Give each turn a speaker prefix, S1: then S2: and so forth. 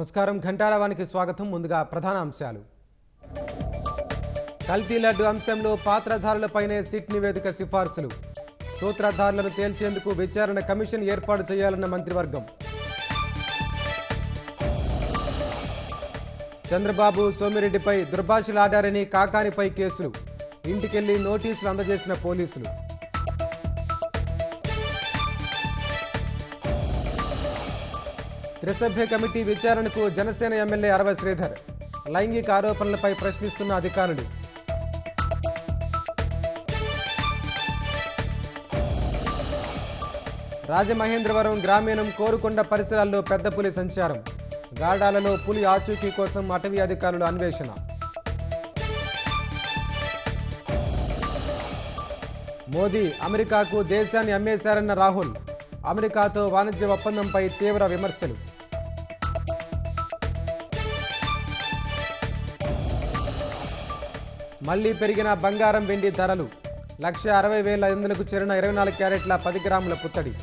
S1: నమస్కారం ఘంటారావానికి స్వాగతం. ముందుగా ప్రధాన అంశాలు. కల్తీ లడ్డు అంశంలో పాత్రధారులపైనే సిట్ నివేదిక సిఫార్సులు. సూత్రధారులను తేల్చేందుకు విచారణ కమిషన్ ఏర్పాటు చేయాలన్న మంత్రివర్గం. చంద్రబాబు సోమిరెడ్డిపై దుర్భాషలాడారని కాకానిపై కేసులు. ఇంటికెళ్లి నోటీసులు అందజేసిన పోలీసులు. త్రిసభ్య కమిటీ విచారణకు జనసేన ఎమ్మెల్యే అరవ శ్రీధర్. లైంగిక ఆరోపణలపై ప్రశ్నిస్తున్న అధికారులు. రాజమహేంద్రవరం గ్రామీణం కోరుకొండ పరిసరాల్లో పెద్ద పులి సంచారం. గాడాలలో పులి ఆచూకీ కోసం అటవీ అధికారులు అన్వేషణ. మోదీ అమెరికాకు దేశాన్ని అమ్మేశారన్న రాహుల్. అమెరికాతో వాణిజ్య ఒప్పందంపై తీవ్ర విమర్శలు. మళ్లీ పెరిగిన బంగారం వెండి ధరలు. 1,60,000 చేరిన 24 క్యారెట్ల 10 గ్రాముల పుత్తడి.